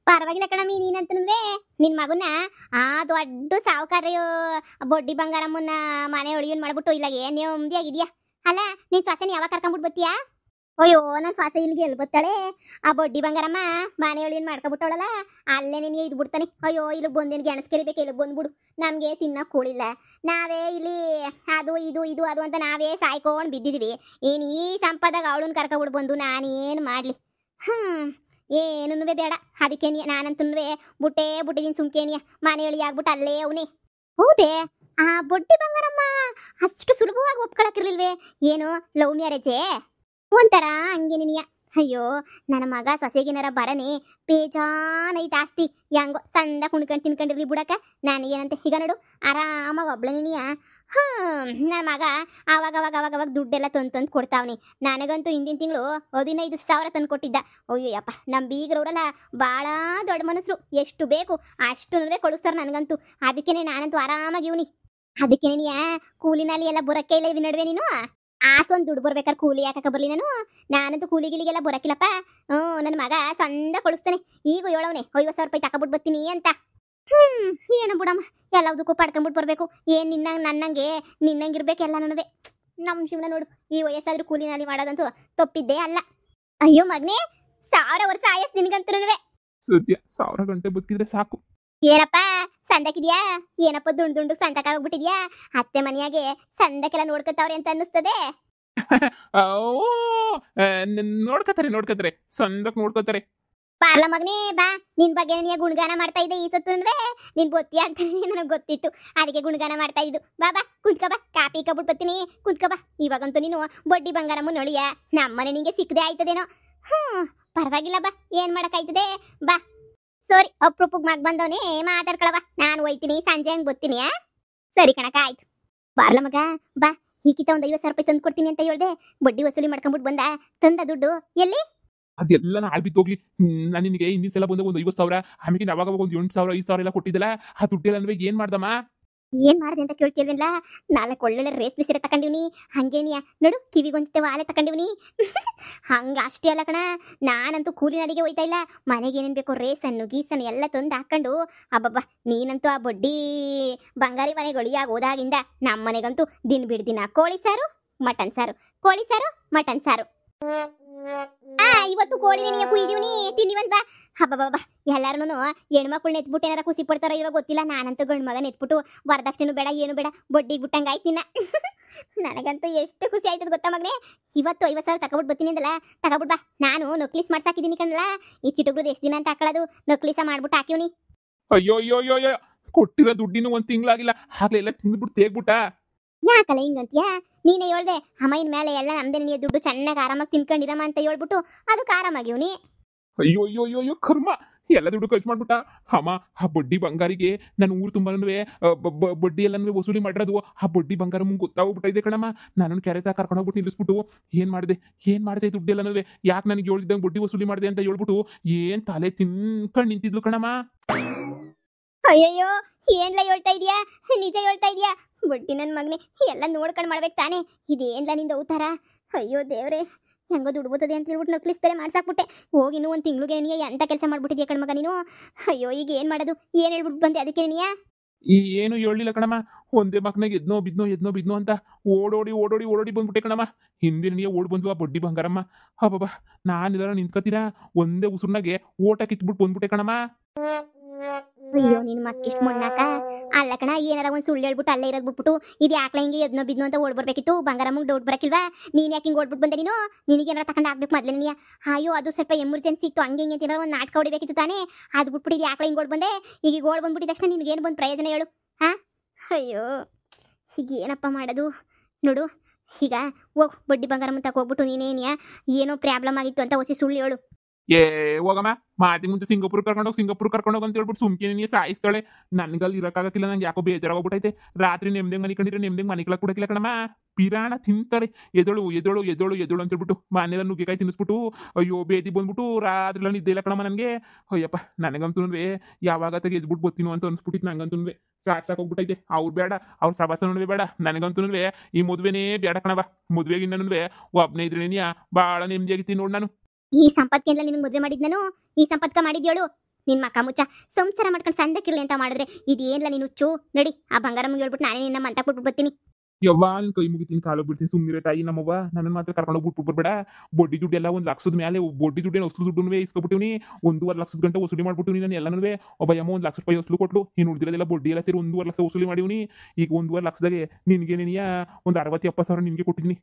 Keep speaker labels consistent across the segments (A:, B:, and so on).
A: ಪರವಾಗಿಲ್ಲ ಕಣಮ್ಮಿ, ನೀನಂತಂದ್ರೆ ನಿನ್ ಮಗುನ ಆ ದೊಡ್ಡ ಸಾವುಕಾರ ಬೊಡ್ಡಿ ಬಂಗಾರಮ್ಮನ ಮನೆ ಒಳಗಿನ ಮಾಡ್ಬಿಟ್ಟು ಇಲ್ಲಾಗೆ ನೆಮ್ಮದಿಯಾಗಿದ್ಯಾ. ಅಲ್ಲ ನಿನ್ ಸೊಸೆನ ಯಾವಾಗ ಕರ್ಕೊಂಡ್ಬಿಟ್ಟು ಬತ್ತೀಯಾ? ಅಯ್ಯೋ ನನ್ ಸೊಸೆ ಇಲ್ಲಿಗೆ ಎಲ್ಲಿ ಬತ್ತಾಳೆ? ಆ ಬೊಡ್ಡಿ ಬಂಗಾರಮ್ಮ ಮನೆ ಒಳಗಿನ ಮಾಡ್ಕೊಬಿಟ್ಟವಳಲ್ಲ, ಅಲ್ಲೇ ನಿನಗೆ ಇದು ಬಿಡ್ತಾನೆ. ಅಯ್ಯೋ ಇಲ್ಲಿ ಬಂದೇನು ಗೆಣಸ್ ಕೆರಿಬೇಕು, ಇಲ್ಲಿ ಬಂದ್ಬಿಡು, ನಮ್ಗೆ ತಿನ್ನಕ್ ಕೂಳಿಲ್ಲ, ನಾವೇ ಇಲ್ಲಿ ಅದು ಇದು ಇದು ಅದು ಅಂತ ನಾವೇ ಸಾಯ್ಕೊಂಡ್ ಬಿದ್ದಿದೀವಿ. ಏನ್ ಈ ಸಂಪದಾಗ ಅವಳನ್ನ ಕರ್ಕೊಬಿಟ್ಟು ಬಂದು ನಾನೇನ್ ಮಾಡ್ಲಿ? ಏನೂ ಬೇಡ. ಅದಕ್ಕೆ ನಾನಂತೂ ಬುಟ್ಟಿದೀನಿ ಸುಮ್ಕೇನಿಯ, ಮನೆಯೊಳಗೆ ಆಗ್ಬಿಟ್ಟು ಅಲ್ಲೇ ಅವನೇ. ಹೌದೇ? ಆ ಬೊಡ್ಡಿ ಬಂಗಾರಮ್ಮ ಅಷ್ಟು ಸುಲಭವಾಗಿ ಒಪ್ಕೊಳಕಿರ್ಲಿಲ್ವೇ? ಏನು ಲವ್ ಮ್ಯಾರೇಜೇ? ಒಂಥರ ಹಂಗೆ ನಿನಿಯ. ಅಯ್ಯೋ ನನ್ನ ಮಗ ಸೊಸೆಗಿನಾರ ಬರನೆ ಬೇಜಾನೈತೆ ಆಸ್ತಿ, ಹೆಂಗೋ ಸಂದ ಕುಣ್ಕೊಂಡು ತಿನ್ಕೊಂಡಿರ್ಲಿ ಬಿಡಕ, ನನಗೇನಂತೆ. ಈಗ ನೋಡು ಆರಾಮಾಗಿ ಒಬ್ಳು ನಿನಿಯ. ನನ್ನ ಮಗ ಅವಾಗ ದುಡ್ಡೆಲ್ಲ ತಂದು ಕೊಡ್ತಾವನಿ. ನನಗಂತೂ ಹಿಂದಿನ ತಿಂಗಳು 15,000 ತಂದು ಕೊಟ್ಟಿದ್ದ. ಅಯ್ಯೋಯಪ್ಪ, ನಮ್ಮ ಬೀಗ್ರವ್ರಲ್ಲ ಭಾಳ ದೊಡ್ಡ ಮನಸ್ಸರು, ಎಷ್ಟು ಬೇಕು ಅಷ್ಟು ಅಂದ್ರೆ ಕೊಡಿಸ್ತಾರೆ ನನಗಂತೂ. ಅದಕ್ಕೇನೆ ನಾನಂತೂ ಆರಾಮಾಗಿ ಇವನಿ. ಅದಕ್ಕೆ ನೀನಿಯ ಕೂಲಿನಲ್ಲಿ ಎಲ್ಲ ಬರೋಕ್ಕೆ ಇಲ್ಲ ಇವಿ ನಡುವೆ ನೀನು ಆಸೊಂದು ದುಡ್ಡು ಬರ್ಬೇಕಾರೆ ಕೂಲಿ ಯಾಕೆ ಬರಲಿ? ನಾನಂತೂ ಕೂಲಿ ಗಿಲಿಗೆಲ್ಲ ಬರೋಕಿಲ್ಲಪ್ಪ. ನನ್ನ ಮಗ ಸಂದ ಕೊಡಿಸ್ತಾನೆ. ಈಗ ಹೇಳವನೆ 50,000 ರೂಪಾಯಿ ತಗೊಬಿಟ್ಟು ಬರ್ತೀನಿ ಅಂತ. ಏನು ಬಿಡಮ್ಮ, ಎಲ್ಲದಕ್ಕೂ ಪಡ್ಕೊಂಬಿಟ್ಟು ಬರಬೇಕು. ಏನು ನಿನ್ನಂಗಿರ್ಬೇಕು ಎಲ್ಲ ನನವೇ. ನಮ್ಮ ಜೀವನ ನೋಡು, ಈ ವಯಸ್ಸಾದ್ರೂ ಕೂಲಿನಲ್ಲಿ ಮಾಡೋದಂತೂ ತಪ್ಪಿದ್ದೇ ಅಲ್ಲ. ಅಯ್ಯೋ ಮಗನೇ, 1000 ವರ್ಷ ಆಯಸ್ ನಿನಗಂತೂ
B: ಸದ್ಯ 1000 ಗಂಟೆ ಬದುಕಿದ್ರೆ ಸಾಕು.
A: ಏನಪ್ಪ ಸಂದಕಿದ್ಯಾ? ಏನಪ್ಪ ದುಂಡು ಸಂದಕಾಗ್ಬಿಟ್ಟಿದ್ಯಾ? ಅತ್ತೆ ಮನೆಯಾಗೆ ಸಂದಕ್ಕೆಲ್ಲ ನೋಡ್ಕೊತಾವ್ರೆ ಅಂತ ಅನ್ನಿಸ್ತದೆ.
B: ನೋಡ್ಕತಾರೆ ಸಂದಕ್ ನೋಡ್ಕೋತಾರೆ.
A: ಬಾರ್ಲ ಮಗನೇ ಬಾ, ನಿನ್ ಬಗ್ಗೆ ನೀ ಗುಣಗಾನ ಮಾಡ್ತಾ ಇದ್ದೆ ಈ ಸತ್ತು. ನಿನ್ ಬೊತ್ತಿ ಅಂತ ನನಗೆ ಗೊತ್ತಿತ್ತು, ಅದಕ್ಕೆ ಗುಣಗಾನ ಮಾಡ್ತಾ ಇದ್ದು. ಬಾ ಕುಂತ್ಕ ಬಾ, ಕಾಪಿ ಕಬಿಟ್ಟು ಬರ್ತೀನಿ, ಕುಂತ್ಕ ಬಾ. ಇವಾಗಂತೂ ನೀನು ಬೊಡ್ಡಿ ಬಂಗಾರಮ್ಮ ನೋಳಿಯ ನಮ್ಮನೆ ನಿಂಗೆ ಸಿಕ್ಕದೆ ಆಯ್ತದೇನೋ. ಪರವಾಗಿಲ್ಲ ಬಾ, ಏನ್ ಮಾಡಕ್ಕಾಯ್ತದೆ ಬಾ. ಸರಿ, ಅಪ್ರೂಪಕ್ಕೆ ಮಗ ಬಂದವನೇ ಮಾತಾಡ್ಕೊಳವ, ನಾನು ಹೋಯ್ತೀನಿ, ಸಂಜೆ ಹಂಗೆ ಬರ್ತೀನಿ. ಸರಿ ಕಣಕ, ಆಯ್ತು. ಬಾರ್ಲ ಮಗ ಬಾ, ಈಕಿತ ಒಂದು 50,000 ರೂಪಾಯಿ ತಂದು ಕೊಡ್ತೀನಿ ಅಂತ ಹೇಳ್ದೆ, ಬಡ್ಡಿ ವಸೂಲಿ ಮಾಡ್ಕೊಂಡ್ಬಿಟ್ಟು ಬಂದ. ತಂದ ದುಡ್ಡು ಎಲ್ಲಿ?
B: ಅದೆಲ್ಲ ನಾ ಬಿದ್ದೋಗ್ಲಿ. ನಾನು ನಿನಗೆ ಹಿಂದಿನ ಸಲ ಬಂದಾಗ ಒಂದು 50,000, ಆಮೇಲೆ ಅವಾಗ ಒಂದು 8,000 5,000 ಎಲ್ಲ ಕೊಟ್ಟಿದ್ದಲ್ಲ, ಆ ದುಡ್ಡೆಲ್ಲ ಏನ್ ಮಾಡ್ದಮ್ಮ?
A: ಏನ್ ಮಾಡಿದೆ ಅಂತ ಕೇಳ್ತಿಲ್ವಿಲ್ಲ. 4 ಒಳ್ಳೊಳ್ಳೆ ರೇಸ್ಮಿ ಸೀರೆ ತಕೊಂಡಿವ್ನಿ. ಹಂಗೇನಿಯ ನೋಡು, ಕಿವಿಗೊಂಚತೆ ವಾಲೆ ತಕೊಂಡಿವ್ನಿ. ಹಂಗ ಅಷ್ಟೇ ಅಲ್ಲ ಕಣ, ನಾನಂತೂ ಕೂಲಿನಡಿಗೆ ಹೋಯ್ತಾ ಇಲ್ಲ. ಮನೆಗೆ ಏನೇನ್ ಬೇಕೋ ರೇಸನ್ನು ಗೀಸನ್ನು ಎಲ್ಲ ತಂದು ಹಾಕೊಂಡು, ಅಬ್ಬಬ್ಬ ನೀನಂತೂ ಆ ಬಡ್ಡಿ ಬಂಗಾರಿ ಮನೆಗಳಿಯಾಗ ಹೋದಾಗಿಂದ ನಮ್ಮ ಮನೆಗಂತೂ ದಿನ ಕೋಳಿ ಸಾರು ಮಟನ್ ಸಾರು, ಕೋಳಿ ಸಾರು ಮಟನ್ ಸಾರು. ಇವತ್ತು ಕೋಳಿನೇ ನೀ ಕುಯ್ದೀವ್ನಿ, ತಿಂದಿವಂತ ಬಾ. ಹಬ್ಬಬ್ಬ ಎಲ್ಲಾರು ಹೆಣ್ಮಕ್ಳನ್ನ ಎತ್ಬಿಟ್ಟು ಏನಾರ ಖುಷಿ ಪಡ್ತಾರೋ ಇವಾಗ ಗೊತ್ತಿಲ್ಲ. ನಾನಂತೂ ಗಂಡು ಮಗನ ಎತ್ಬಿಟ್ಟು ವರದಕ್ಷಿಣೆ ಬೇಡ ಏನು ಬೇಡ, ಬಡ್ಡಿಗೆ ಬಿಟ್ಟಂಗಾಯ್ತು ನಿನ್ನ. ನನಗಂತೂ ಎಷ್ಟು ಖುಷಿ ಆಯ್ತದ ಗೊತ್ತಾ ಮಗನೇ. ಇವತ್ತು 50,000 ತಗೊಬಿಟ್ಟು ಬರ್ತೀನಿ ಅಂದಲ್ಲ, ತಗೊಬಿಟ್ ಬಾ. ನಾನು ನಕ್ಲೀಸ್ ಮಾಡ್ಸಾಕಿದ್ದೀನಿ ಕಣಲ್ಲ, ಈ ಚಿಟುಗ್ರದ್ದು ಎಷ್ಟು ದಿನ ಅಂತ ಹಾಕೊಳ್ಳೋದು, ನಕ್ಲೀಸ ಮಾಡ್ಬಿಟ್ಟು ಹಾಕಿವ್ನಿ.
B: ಅಯ್ಯೋ ಕೊಟ್ಟಿರೋ ದುಡ್ಡಿನ ಒಂದ್ ತಿಂಗಳಾಗಿಲ್ಲ, ಆಗ್ಲೆಲ್ಲ ತಿಂದ್ಬಿಟ್ಟು ತೇಗ್ಬಿಟ್ಟ.
A: ಯಾಕಲ್ಲ ಹಿಂಗಂತೀಯ? ನೀನೇ ಹೇಳ್ದೆ ಅಮ್ಮನ ಮೇಲೆ ಎಲ್ಲ ನಮ್ದೇ, ನೀ ದುಡ್ಡು ಚೆನ್ನಾಗಿ ಆರಾಮಾಗಿ ತಿನ್ಕೊಂಡಿರಮ್ಮ ಅಂತ ಹೇಳ್ಬಿಟ್ಟು ಅದಕ್ಕೆ ಆರಾಮಾಗಿವ್ನಿ.
B: ಅಯ್ಯೋ ಕರ್ಮ, ಎಲ್ಲ ದುಡ್ಡು ಖರ್ಚು ಮಾಡ್ಬಿಟ್ಟ. ಅಮ್ಮ, ಆ ಬಡ್ಡಿ ಬಂಗಾರಿಗೆ ನನ್ನ ಊರು ತುಂಬಾನು ಬಡ್ಡಿ ಎಲ್ಲನೂ ವಸೂಲಿ ಮಾಡಿರೋದು. ಆ ಬಡ್ಡಿ ಬಂಗಾರ ಮುಂಗೆ ಗೊತ್ತಾಗ್ಬಿಟ್ಟಿದೆ ಕಣಮ್ಮ. ನಾನು ಕೆರೆ ತಾ ಕರ್ಕೊಂಡು ಹೋಗ್ಬಿಟ್ಟು ನಿಲ್ಲಿಸ್ಬಿಟ್ಟು ಏನ್ ಮಾಡಿದೆ ದುಡ್ಡೆಲ್ಲನೂ ಯಾಕೆ ನನಗೆ ಹೇಳಿದ್ದಂಗೆ ಬಡ್ಡಿ ವಸೂಲಿ ಮಾಡಿದೆ ಅಂತ ಹೇಳ್ಬಿಟ್ಟು ಏನ್ ತಲೆ ತಿನ್ಕೊಂಡು ನಿಂತಿದ್ಲು ಕಣಮ್ಮ.
A: ಅಯ್ಯಯ್ಯೋ, ಏನ್ಲ ಹೇಳ್ತಾ ಇದೀಯಾ? ನಿಜ ಹೇಳ್ತಾ ಇದೀಯಾ? ಬಡ್ಡಿ ನನ್ನ ಮಗನೇ, ಎಲ್ಲ ನೋಡ್ಕೊಂಡು ಮಾಡ್ಬೇಕು ತಾನೇ. ಇದೇನ್ಲ ನಿಂದ ಅವತಾರ? ಅಯ್ಯೋ ದೇವ್ರೆ, ಹೆಂಗೋ ದುಡ್ಡು ಬರ್ತದೆ ಅಂತ ಹೇಳ್ಬಿಟ್ಟು ನಕ್ಲಿಸ್ ಬೇರೆ ಮಾಡ್ಸಾಕ್ಬಿಟ್ಟೆ. ಹೋಗಿ ಇನ್ನೂ ಒಂದು ತಿಂಗ್ಳಿಗೆ ನೀ ಎಂತ ಕೆಲಸ ಮಾಡ್ಬಿಟ್ಟಿದ್ಯಾ ಕಣ್ಮಗ ನೀನು. ಅಯ್ಯೋ ಈಗ ಏನ್ ಮಾಡೋದು? ಏನ್ ಹೇಳ್ಬಿಟ್ಟು ಬಂದೆ ಅದಕ್ಕೆ ನೀ?
B: ಏನು ಹೇಳಲಿಲ್ಲ ಕಣಮ್ಮ. ಒಂದೇ ಮಕ್ಕನಾಗ ಎದ್ನೋ ಬಿದ್ನೋ ಅಂತ ಓಡೋಡಿ ಬಂದ್ಬಿಟ್ಟೆ ಕಣಮ್ಮ. ಹಿಂದಿನ ನೀ ಓಡ್ ಬಂದ್ಲು ಆ ಬಡ್ಡಿ ಬಂಗಾರಮ್ಮ. ಹಬ್ಬ, ನಾನೆಲ್ಲ ನಿಂತ್ಕತೀರಾ ಒಂದೇ ಉಸುರ್ನಾಗೆ ಓಟ ಕಿತ್ಬಿಟ್ಟು ಬಂದ್ಬಿಟ್ಟೆ ಕಣಮ್ಮ.
A: ಅಯ್ಯೋ ನಿನ್ ಮಕ್ಕಿಷ್ಟು ಮಣ್ಣಾಕ ಅಲ್ಲ ಕಣ, ಏನಾರ ಒಂದ್ ಸುಳ್ಳು ಹೇಳ್ಬಿಟ್ಟು ಅಲ್ಲೇ ಇರೋದ್ ಬಿಟ್ಬಿಟ್ಟು ಇದು ಯಾಕ್ಲ ಹಿಂಗೆ ಎದ್ನೋ ಬಿದ್ನೋ ಅಂತ ಓಡ್ ಬರ್ಬೇಕಿತ್ತು. ಬಂಗಾರಮ್ಮಗೆ ಡೌಟ್ ಬರಕಿಲ್ವಾ? ನೀನ್ ಯಾಕೆ ಹಿಂಗೆ ಓಡ್ಬಿಟ್ಟು ಬಂದೆ ನೀನು? ನಿನಗೇನಾರ ತಗೊಂಡು ಆಗ್ಬೇಕು ಮೊದ್ಲೇ ನೀ. ಅಯ್ಯೋ ಅದು ಸ್ವಲ್ಪ ಎಮರ್ಜೆನ್ಸಿ ಇತ್ತು, ಹಂಗೆ ಹಿಂಗೆ ಏನಾರ ಒಂದು ನಾಟಕ ಹೊಡಿಬೇಕಿತ್ತು ತಾನೇ. ಅದು ಬಿಟ್ಬಿಟ್ಟು ಇದು ಯಾಕ್ಲ ಹಿಂಗೆ ಓಡ್ ಬಂದೆ? ಈಗ ಓಡ್ ಬಂದ್ಬಿಟ್ಟಿದ ತಕ್ಷಣ ನಿನ್ಗೇನು ಬಂದು ಪ್ರಯೋಜನ ಹೇಳು? ಅಯ್ಯೋ ಈಗ ಏನಪ್ಪ ಮಾಡೋದು ನೋಡು. ಈಗ ಹೋಗ್ ಬಡ್ಡಿ ಬಂಗಾರಮ್ಮ ತಕ ಹೋಗ್ಬಿಟ್ಟು ನೀನೇನಿಯಾ ಏನೋ ಪ್ರಾಬ್ಲಮ್ ಆಗಿತ್ತು ಅಂತ ಹೊಸಿ ಸುಳ್ಳು ಹೇಳು.
B: ಹೋಗಮ್ಮ, ಮಾತಿ ಮುಂದೆ ಸಿಂಗಾಪುರ್ ಕರ್ಕೊಂಡೋಗಿ ಅಂತ ಹೇಳ್ಬಿಟ್ಟು ಸುಮ್ಕೆ ನೀ ಸಾಯಿಸ್ತಾಳೆ. ನನ್ಗಲ್ಲಿ ಇರಕ್ಕಾಗಕ್ಕಿಲ್ಲ, ನಂಗೆ ಯಾಕೋ ಬೇಜಾರಾಗೋಗ್ಬಿಟ್ಟೈತೆ. ರಾತ್ರಿ ನೆಮ್ಮದಿಗೆ ಮನೆ ಕಂಡಿದ್ರೆ ನೆಮ್ಮದಿಗೆ ಮನೆ ಕೆಳಗೆ ಕೊಡಕ್ಕಿಲ್ಲ ಕಣಮ್ಮ. ಪಿರಾಣ ತಿಂತಾರೆ. ಎದಳು ಅಂತ ಹೇಳ್ಬಿಟ್ಟು ಮನೆಲ್ಲ ನುಗ್ಗೆಕಾಯಿ ತಿನ್ನಿಸ್ಬಿಟ್ಟು ಅಯ್ಯೋ ಬೇದಿ ಬಂದ್ಬಿಟ್ಟು ರಾತ್ರಿ ನಿದ್ದೆ ಇಲ್ಲ ಕಣಮ್ಮ ನನಗೆ. ಅಯ್ಯಪ್ಪ, ನನಗಂತೂ ಯಾವಾಗ ಎದ್ಬಿಟ್ಟು ಬರ್ತೀನೋ ಅಂತ ಅನ್ಸ್ಬಿಟ್ಟಿತ್ತು. ನಂಗಂತೂ ಸಾಕೋಗ್ಬಿಟ್ಟೈತೆ. ಅವ್ರು ಬೇಡ, ಅವ್ರ ಸಭಾಸನೂ ಬೇಡ, ನನಗಂತೂ ಈ ಮದುವೆನೇ ಬೇಡ ಕಣವ. ಮದುವೆಗಿನ್ನೂ ಒಬ್ಬನೇ ಇದ್ರೆ ಭಾಳ ನೆಮ್ಮದಿಯಾಗಿತ್ತೀನಿ ನೋಡು ನಾನು.
A: ಈ ಸಂಪತ್ಕೆಲ್ಲ ನಿನಗೆ ಮದುವೆ ಮಾಡಿದ್ ನಾನು? ಈ ಸಂಪತ್ಕ ಮಾಡಿದ್ಯೋಳು ನಿನ್ ಮಕ್ಕ ಮುಚ್ಚ ಸಂಸಾರ ಮಾಡ್ಕೊಂಡು ಸಂದಕ್ಕಿರ್ಲಿ ಅಂತ ಮಾಡಿದ್ರೆ ಇದೇನಿಲ್ಲ ನೀನು ಹುಚ್ಚು. ನಡಿ ಆ ಬಂಗಾರಮ್ಮಗೆ ಹೇಳ್ಬಿಟ್ಟು ನಾನೇ ನಿನ್ನ ಮಂತ ಕೊಟ್ಬಿಟ್ಟು ಬರ್ತೀನಿ.
B: ಯವ್ವ ನಿನ್ ಕೈ ಮುಗಿತೀನಿ ಕಾಲು ಬಿಡ್ತೀನಿ ಸುಮ್ಮನಿರೆ ತಾಯಿ ನಮ್ಮವ್ವ ನನ್ನ ಮಾತ್ರ ಕರ್ಕೊಂಡು ಹೋಗ್ಬಿಟ್ಟು ಬರ್ಬೇಡ. ಬಡ್ಡಿ ದುಡ್ಡು ಎಲ್ಲ 1,00,000 ಮೇಲೆ ಬಡ್ಡಿ ದುಡ್ಡೇನು ಹೊಸ್ಲು ದುಡ್ಡು ಇಸ್ಕೊಬಿಟ್ಟಿವ್ನಿ. 1,50,000 ಗಂಟೆ ವಸೂಲಿ ಮಾಡ್ಬಿಟ್ಟಿವ್ನಿ ನಾನು ಎಲ್ಲನೂ. ಒಬ್ಬ ಯಮ್ಮ 1,00,000 ರೂಪಾಯಿ ವಸೂಲು ಕೊಟ್ಲು. ಇನ್ನು ಉಳಿದಿರೋದೆಲ್ಲ ಬಡ್ಡಿ ಎಲ್ಲ ಸೇರಿ 1,50,000 ವಸೂಲಿ ಮಾಡಿವ್ನಿ. ಈಗ 1,50,000ದಾಗೆ ನಿನ್ಗೆ ನೆನೆಯ ಒಂದು 60-70 ಸಾವಿರ ನಿನ್ಗೆ ಕೊಟ್ಟಿದ್ದೀನಿ.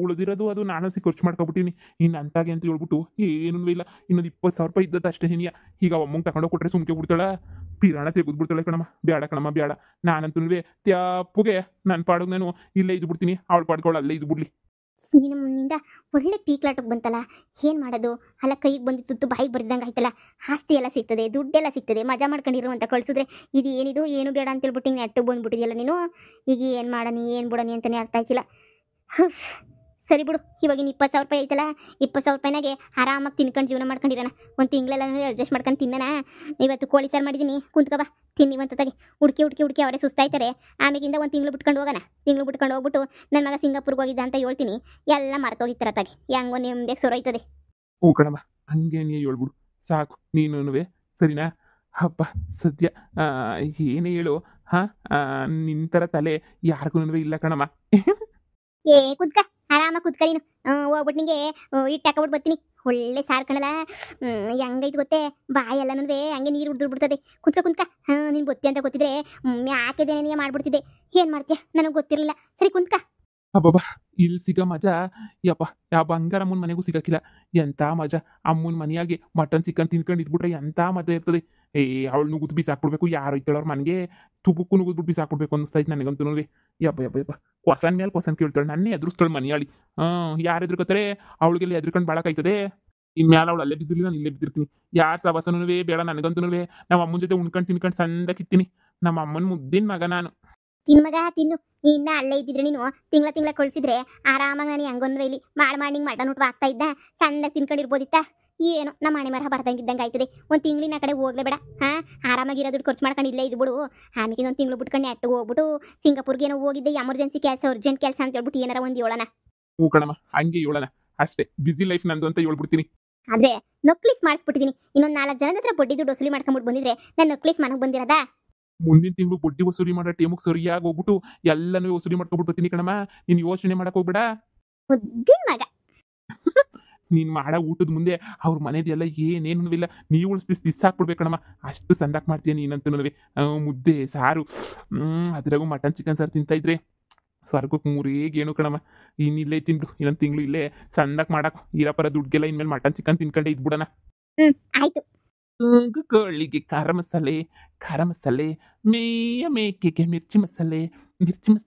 B: ಉಳಿದಿರೋದು ಅದು ನಾನು ಖರ್ಚು ಮಾಡ್ಕೊಬಿಟ್ಟಿನಿ. ಇನ್ನು ಅಂತಾಗೆ ಅಂತ ಹೇಳ್ಬಿಟ್ಟು ಏನೂ ಇಲ್ಲ. ಇನ್ನೊಂದು 20,000 ರೂಪಾಯಿ ಇದ್ದದ್ದು ಅಷ್ಟೇ ನೆನೆಯ. ಈಗ ಅಮ್ಮಂಗೆ ತಗೊಂಡೋಗಿ ಕೊಟ್ಟರೆ ಸುಮ್ಕೆ ಬಿಡ್ತಾಳ, ಪಿರಾಣ ತೆಗೆದು ಬಿಡ್ತಾಳೆ ಕಣಮ್ಮ. ಬೇಡ ಕಣಮ್ಮ ಬೇಡ. ನಾನಂತೂ ತ್ಯಾಪುಗೆ ನನ್ನ ಪಾಡಿಗೆ ನಾನು ಇಲ್ಲೇ ಇದ್ದು ಬಿಡ್ತೀನಿ, ಅವಳ ಪಾಡ್ಗಳು ಅಲ್ಲೇ ಇದ್ದು ಬಿಡ್ಲಿ.
A: ನಿನ್ನಿಂದ ಒಳ್ಳೆ ಪೀಕ್ಲಾಟಕ್ಕೆ ಬಂತಲ್ಲ, ಏನು ಮಾಡೋದು? ಅಲ್ಲ ಕೈಗೆ ಬಂದಿತ್ತು ಬಾಯಿಗೆ ಬರ್ದಂಗೆ ಆಯ್ತಲ್ಲ. ಆಸ್ತಿ ಎಲ್ಲ ಸಿಗ್ತದೆ, ದುಡ್ಡೆಲ್ಲ ಸಿಗ್ತದೆ, ಮಜಾ ಮಾಡ್ಕೊಂಡಿರು ಅಂತ ಕಳಿಸಿದ್ರೆ ಇದು ಏನಿದು ಏನು ಬೇಡ ಅಂತ ಹೇಳ್ಬಿಟ್ಟು ಹಿಂಗೆ ನೆಟ್ಟು ಬಂದ್ಬಿಟ್ಟಿದೆಯಲ್ಲ ನೀನು. ಈಗ ಏನು ಮಾಡನಿ ಏನು ಬಿಡನಿ ಅಂತಲೇ ಅರ್ಥ ಆಯ್ತಿಲ್ಲ. ಸರಿ ಬಿಡು, ಇವಾಗಿನ 20,000 ರೂಪಾಯಿ ಐತಲ್ಲ, 20,000 ರೂಪಾಯಿನಾಗೆ ಆರಾಮಾಗಿ ತಿನ್ಕೊಂಡು ಜೀವನ ಮಾಡ್ಕೊಂಡಿರೋಣ. ಒಂದು ತಿಂಗಳೆಲ್ಲ ಅಡ್ಜಸ್ಟ್ ಮಾಡ್ಕೊಂಡು ತಿನ್ನೋಣ. ಇವತ್ತು ಕೋಳಿ ಸಾರು ಮಾಡಿದ್ದೀನಿ, ಕುಂತ್ಕೊಬಾ ತಿನ್ನಿ ತಗಿ. ಹುಡುಕಿ ಅವರೇ ಸುಸ್ತಾಯ್ತಾರೆ. ಆಮೇಲಿಂದ ಒಂದು ತಿಂಗಳು ಬಿಟ್ಕೊಂಡು ಹೋಗೋಣ. ತಿಂಗಳು ಬಿಟ್ಕೊಂಡು ಹೋಗ್ಬಿಟ್ಟು ನನ್ನ ಮಗ ಸಿಂಗಾಪುರ್ಗೆ ಹೋಗಿದ್ದ ಅಂತ ಹೇಳ್ತೀನಿ. ಎಲ್ಲ ಮರ್ತೋಗಿತ್ತರ ತಗಿ, ಹೆಂಗೋ ನಿಮ್ದೇ ಸೊರೈತದೆ.
B: ಹ್ಞೂ ಕಣಮ್ಮ, ಹಂಗೆ ನೀ ಹೇಳ್ಬಿಡು ಸಾಕು ನೀನು. ಸರಿನಾ? ಹಬ್ಬ ಸದ್ಯ ಏನೇ ಹೇಳು ನಿನ್ನ ಥರ ತಲೆ ಯಾರಿಗೂ ಇಲ್ಲ ಕಣಮ್ಮ.
A: ಏ ಕುದ್ಕ ಆರಾಮಾಗಿ ಕುದ್ಕ ನೀನು. ಹೋಗ್ಬಿಟ್ಟು ನಿಂಗೆ ಇಟ್ಟು ಹಾಕೊಬಿಟ್ಟು ಬರ್ತೀನಿ. ಒಳ್ಳೆ ಸಾರು ಕಣಲ್ಲ, ಹೆಂಗೈತೆ ಗೊತ್ತೇ? ಬಾಯೆಲ್ಲನೂ ಹಂಗೆ ನೀರು ಬಿಡ್ತದೆ. ಕುದ್ಕ ನೀನು ಗೊತ್ತಿ ಅಂತ ಗೊತ್ತಿದ್ರೆ ಯಾಕೆದೇನೇ ಮಾಡ್ಬಿಡ್ತಿದ್ದೆ. ಏನು ಮಾಡ್ತೀಯ ನನಗೆ ಗೊತ್ತಿರಲಿಲ್ಲ. ಸರಿ ಕುಂತ್ಕ.
B: ಅಬ್ಬಬ್ಬಾ ಇಲ್ಲಿ ಸಿಗೋ ಮಜಾ ಯಪ್ಪ ಯಾವ ಬಂಗಾರಮ್ಮನ ಮನೆಗೂ ಸಿಗಕ್ಕಿಲ್ಲ. ಎಂಥ ಮಜಾ ಅಮ್ಮನ ಮನೆಯಾಗಿ ಮಟನ್ ಚಿಕನ್ ತಿನ್ಕೊಂಡು ಇದ್ಬಿಟ್ರೆ ಎಂಥ ಮಜಾ ಇರ್ತದೆ. ಅವಳು ನುಗ್ದು ಬಿಸಾಕ್ಬಿಡ್ಬೇಕು, ಯಾರು ಇತ್ತಳ ಅವ್ರ ಮನೆಗೆ ತುಪ್ಪಕ್ಕೂ ನುಗ್ದ್ಬಿಟ್ಟು ಬಿಸಾಕ್ಬಿಡ್ಬೇಕು ಅನ್ನಿಸ್ತೈತೆ ನನಗಂತೂ. ಯಪ್ಪ ಕೊಸನ್ ಮೇಲೆ ಕೊಸನ್ ಕೇಳ್ತಾಳೆ, ನನ್ನೇ ಎದುರಿಸ್ತಾಳೆ ಮನೆಯಾಳಿ. ಯಾರು ಎದುರ್ಕೋತಾರೆ? ಅವಳಿಗೆಲ್ಲ ಎದ್ರಕೊಂಡು ಬಾಳಕಾಯ್ತದೆ. ಇನ್ಮೇಲೆ ಅವಳು ಅಲ್ಲೇ ಬಿದ್ದಿರಲಿ, ನಾನು ಇಲ್ಲೇ ಬಿದ್ದಿರ್ತೀನಿ. ಯಾರು ಸವಾಸನೂ ಬೇಡ ನನಗಂತೂ. ನಮ್ಮ ಅಮ್ಮನ ಜೊತೆ ಉಣ್ಕೊಂಡು ತಿನ್ಕೊಂಡು ಸಂದಕ್ಕಿತ್ತೀನಿ. ನಮ್ಮ ಅಮ್ಮನ ಮುದ್ದಿನ ಮಗ ನಾನು.
A: ಮಗ ತಿನ್ನು. ಇನ್ನ ಅಲ್ಲೇ ಇದ್ದಿದ್ರೆ ನೀನು ತಿಂಗಳ ಕಳಿಸಿದ್ರೆ ಆರಾಮಾಗಿ ನಾನು ಹೆಂಗೊಂದು ಇಲ್ಲಿ ಮಾಡಿ ಮಟನ್ ಊಟ ಆಗ್ತಾ ಇದ್ದ, ಚಂದಾಗಿ ತಿನ್ಕೊಂಡಿರ್ಬೋದಿತ್ತ. ಏನೋ ನಮ್ಮ ಮನೆ ಮರ ಬರ್ದಂಗಿದ್ದಂಗೆ ಆಯ್ತದೆ. ಒಂದು ತಿಂಗಳಿನ ಕಡೆ ಹೋಗ್ಲೇ ಬೇಡ. ಆರಾಮಾಗಿರೋ ದುಡ್ಡು ಖರ್ಚು ಮಾಡ್ಕೊಂಡು ಇಲ್ಲೇ ಇದ್ದು ಬಿಡು. ಆಮೇಲೆ ಒಂದು ತಿಂಗಳು ಬಿಟ್ಕೊಂಡು ನೆಟ್ಟಿಗೆ ಹೋಗ್ಬಿಟ್ಟು ಸಿಂಗಾಪುರ್ಗೆ ಏನೋ ಹೋಗಿದ್ದೆ, ಎಮರ್ಜೆನ್ಸಿ ಕೆಲಸ, ಅರ್ಜೆಂಟ್ ಕೆಲಸ ಅಂತ ಹೇಳ್ಬಿಟ್ಟು ಏನಾರ ಒಂದು ಹೇಳೋಣ.
B: ಹ್ಞೂ ಕಣಮ್ಮ, ಹಂಗೆ ಹೇಳೋಣ ಅಷ್ಟೇ. ಬಿಸಿ ಲೈಫ್ ನಂದು ಅಂತ ಹೇಳ್ಬಿಡ್ತೀನಿ.
A: ಆದ್ರೆ ನಕ್ಲೀಸ್ ಮಾಡಿಸ್ಬಿಟ್ಟಿದ್ದೀನಿ. ಇನ್ನೊಂದು 4 ಜನದ ಹತ್ರ ಬಡ್ಡಿ ದುಡ್ಡು ವಸೂಲಿ ಮಾಡ್ಕೊಂಡ್ಬಿಟ್ಟು ಬಂದಿದ್ರೆ ನಾನು ನಕ್ಲೀಸ್ ಮನೆಗೆ ಬಂದಿರೋದಾ?
B: ಮುಂದಿನ ತಿಂಗಳು ಬಡ್ಡಿ ವಸೂಲಿ ಮಾಡೋ ಟೈಮಿಗೆ ಸರಿಯಾಗಿ ಹೋಗ್ಬಿಟ್ಟು ಎಲ್ಲನೂ ವಸೂಲಿ ಮಾಡ್ಕೊಬಿಟ್ಟು ಬರ್ತೀನಿ ಕಣಮ್ಮ. ನೀನು ಯೋಚನೆ ಮಾಡಕ್ ಹೋಗ್ಬೇಡ.
A: ಮುದ್ದಿನ ಮಗ.
B: ನೀನು ಮಾಡೋ ಊಟದ ಮುಂದೆ ಅವ್ರ ಮನೇದೆಲ್ಲ ಏನೇನು ಇಲ್ಲ, ನೀವು ಬಿಸಾಕ್ಬಿಡ್ಬೇಕು ಕಣಮ್ಮ. ಅಷ್ಟು ಸಂದಾಕ್ ಮಾಡ್ತೀಯ ನೀನಂತೂ. ಮುದ್ದೆ ಸಾರು, ಅದ್ರಾಗೂ ಮಟನ್ ಚಿಕನ್ ಸಾರು ತಿಂತಾ ಇದ್ರೆ ಸ್ವರ್ಗಕ್ಕೆ 3 ಏನು ಕಣಮ್ಮ. ಇನ್ನಿಲ್ಲೇ ತಿಂದು ಇನ್ನೊಂದು ತಿಂಗಳು ಇಲ್ಲೇ ಸಂದಾಕ್ ಮಾಡಕ್ ಇರಪರ ದುಡ್ಗೆಲ್ಲ ಇನ್ಮೇಲೆ ಮಟನ್ ಚಿಕನ್ ತಿನ್ಕೊಂಡೆ ಇದ್ಬಿಡೋಣ.
A: ಆಯ್ತು.
B: ಕೋಳಿಗೆ ಖಾರ ಮಸಾಲೆ, ಮೇಕೆಗೆ ಮಿರ್ಚಿ ಮಸಾಲೆ.
A: ತಿನ್ನು